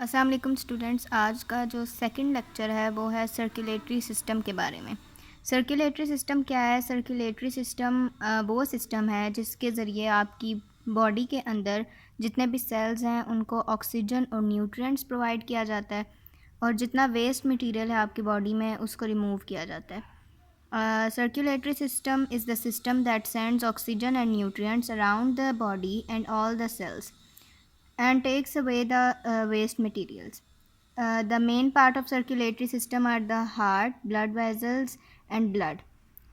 अस्सलाम वालेकुम स्टूडेंट्स। आज का जो सेकंड लेक्चर है वो है सर्कुलेटरी सिस्टम के बारे में। सर्कुलेटरी सिस्टम क्या है? सर्कुलेटरी सिस्टम वो सिस्टम है जिसके ज़रिए आपकी बॉडी के अंदर जितने भी सेल्स हैं उनको ऑक्सीजन और न्यूट्रिएंट्स प्रोवाइड किया जाता है और जितना वेस्ट मटेरियल है आपकी बॉडी में उसको रिमूव किया जाता है। Circulatory system is the system that sends oxygen and nutrients around the body and all the cells and takes away the waste materials. The main part of circulatory system are the heart, blood vessels and blood.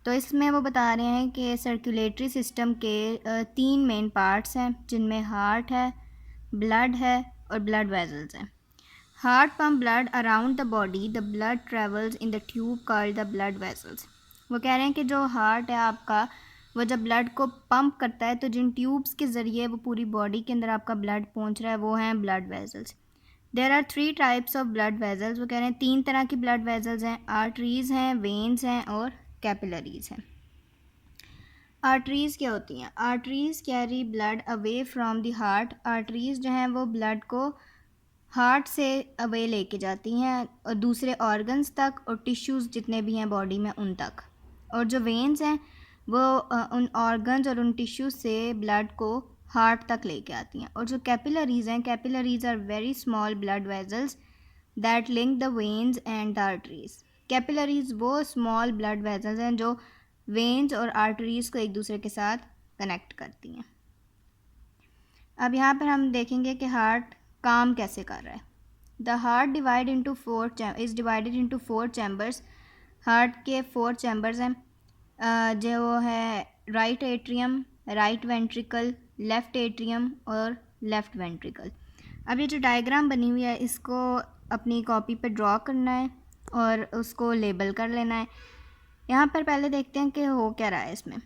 तो इसमें वो बता रहे हैं कि circulatory system के तीन main parts हैं जिनमें हार्ट है, ब्लड है और ब्लड वेजल्स हैं। Heart pump blood around the body, the blood travels in the tube called the blood vessels. वो कह रहे हैं कि जो हार्ट है आपका वो जब ब्लड को पंप करता है तो जिन ट्यूब्स के ज़रिए वो पूरी बॉडी के अंदर आपका ब्लड पहुंच रहा है वो हैं blood vessels. There are 3 types of blood vessels. वो कह रहे हैं 3 तरह की ब्लड वेसल्स हैं, आर्टरीज़ हैं, वेन्स हैं और कैपिलरीज़ हैं। आर्टरीज़ क्या होती हैं? Arteries carry blood away from the heart. Arteries जो हैं वो ब्लड को हार्ट से अवे लेके जाती हैं और दूसरे ऑर्गन्स तक और टिश्यूज़ जितने भी हैं बॉडी में उन तक। और जो वेन्स हैं वो उन ऑर्गन्स और उन टिश्यूज़ से ब्लड को हार्ट तक लेके आती हैं। और जो कैपिलरीज़ हैं, capillaries are very small blood vessels that link the veins and the arteries. Capillaries वो स्मॉल ब्लड वेसल्स हैं जो वेन्स और आर्टरीज़ को एक दूसरे के साथ कनेक्ट करती हैं। अब यहाँ पर हम देखेंगे कि हार्ट काम कैसे कर रहा है। The heart divide into is divided into 4 chambers. Heart के 4 चैम्बर्स हैं जो वो है right atrium, right ventricle, left atrium और लेफ़्ट वेंट्रिकल। अब ये जो डायग्राम बनी हुई है इसको अपनी कॉपी पे ड्रॉ करना है और उसको लेबल कर लेना है। यहाँ पर पहले देखते हैं कि हो क्या रहा है इसमें।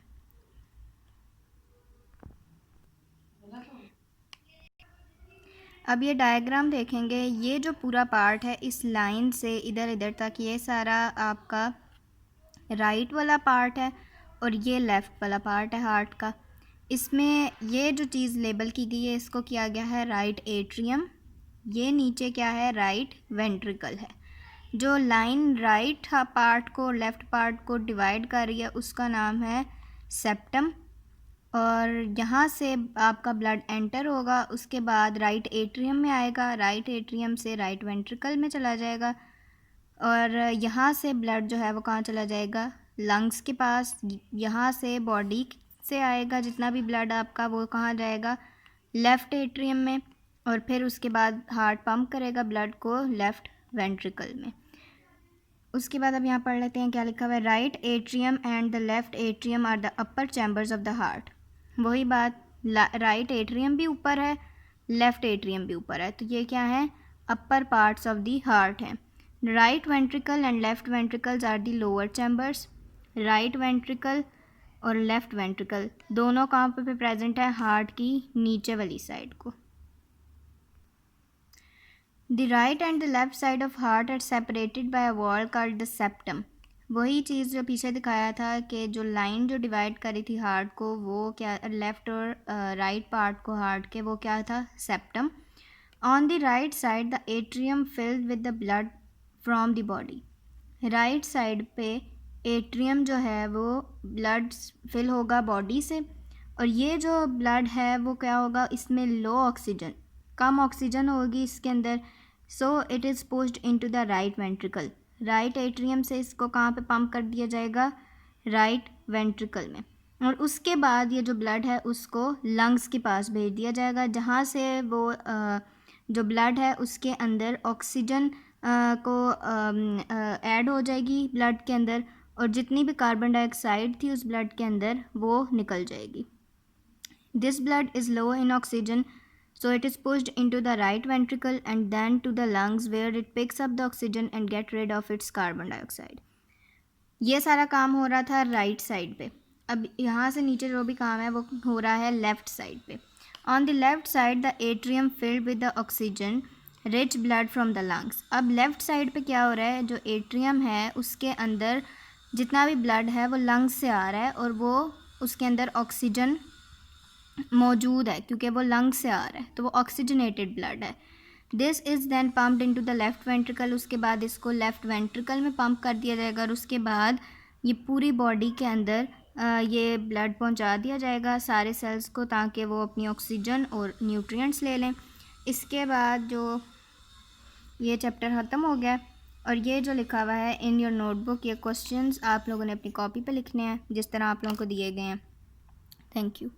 अब ये डायग्राम देखेंगे, ये जो पूरा पार्ट है इस लाइन से इधर इधर तक ये सारा आपका राइट वाला पार्ट है और ये लेफ़्ट वाला पार्ट है हार्ट का। इसमें ये जो चीज़ लेबल की गई है इसको किया गया है राइट एट्रियम। ये नीचे क्या है? राइट वेंट्रिकल है। जो लाइन राइट पार्ट को लेफ़्ट पार्ट को डिवाइड कर रही है उसका नाम है सेप्टम। और यहाँ से आपका ब्लड एंटर होगा, उसके बाद राइट एट्रियम में आएगा, राइट एट्रियम से राइट वेंट्रिकल में चला जाएगा और यहाँ से ब्लड जो है वो कहाँ चला जाएगा? लंग्स के पास। यहाँ से बॉडी से आएगा जितना भी ब्लड आपका वो कहाँ जाएगा? लेफ़्ट एट्रियम में और फिर उसके बाद हार्ट पंप करेगा ब्लड को लेफ़्ट वेंट्रिकल में। उसके बाद अब यहाँ पढ़ लेते हैं क्या लिखा हुआ है। Right atrium and the left atrium are the upper chambers of the heart. वही बात, राइट एट्रियम भी ऊपर है, लेफ़्ट एट्रियम भी ऊपर है, तो ये क्या है? Upper parts of the heart हैं। Right ventricle and left ventricles are the lower chambers. Right ventricle और लेफ़्ट वेंट्रिकल दोनों कहाँ पे प्रेजेंट है? हार्ट की नीचे वाली साइड को। The right and the left side of heart are separated by a wall called the septum. वही चीज़ जो पीछे दिखाया था कि जो लाइन जो डिवाइड करी थी हार्ट को वो क्या, लेफ़्ट और राइट पार्ट को हार्ट के, वो क्या था? Septum. On the right side the atrium filled with the blood from the body. Right side पे एट्रियम जो है वो ब्लड फिल होगा बॉडी से और ये जो ब्लड है वो क्या होगा? इसमें लो ऑक्सीजन, कम ऑक्सीजन होगी इसके अंदर। So it is pushed into the right ventricle. Right atrium से इसको कहाँ पे पंप कर दिया जाएगा? राइट वेंट्रिकल में। और उसके बाद ये जो ब्लड है उसको लंग्स के पास भेज दिया जाएगा जहाँ से वो जो ब्लड है उसके अंदर ऑक्सीजन को ऐड हो जाएगी ब्लड के अंदर और जितनी भी कार्बन डाइऑक्साइड थी उस ब्लड के अंदर वो निकल जाएगी। This blood is low in oxygen, so it is pushed into the right ventricle and then to the lungs where it picks up the oxygen and get rid of its carbon dioxide. ये सारा काम हो रहा था right side पे। अब यहाँ से नीचे जो भी काम है वो हो रहा है लेफ़्ट साइड पे। On the left side the atrium filled with the oxygen rich blood from the lungs. अब लेफ़्ट साइड पे क्या हो रहा है? जो एट्रियम है उसके अंदर जितना भी ब्लड है वो लंग्स से आ रहा है और वो उसके अंदर ऑक्सीजन मौजूद है क्योंकि वो लंग से आ रहा है तो वो ऑक्सीजनेटेड ब्लड है। This is then pumped into the left ventricle, उसके बाद इसको लेफ़्ट वेंट्रिकल में पंप कर दिया जाएगा और उसके बाद ये पूरी बॉडी के अंदर ये ब्लड पहुंचा दिया जाएगा सारे सेल्स को, ताकि वो अपनी ऑक्सीजन और न्यूट्रिएंट्स ले लें। इसके बाद जो ये चैप्टर ख़त्म हो गया और ये जो लिखा हुआ है इन योर नोटबुक, ये क्वेश्चंस आप लोगों ने अपनी कॉपी पे लिखने हैं जिस तरह आप लोगों को दिए गए हैं। Thank you.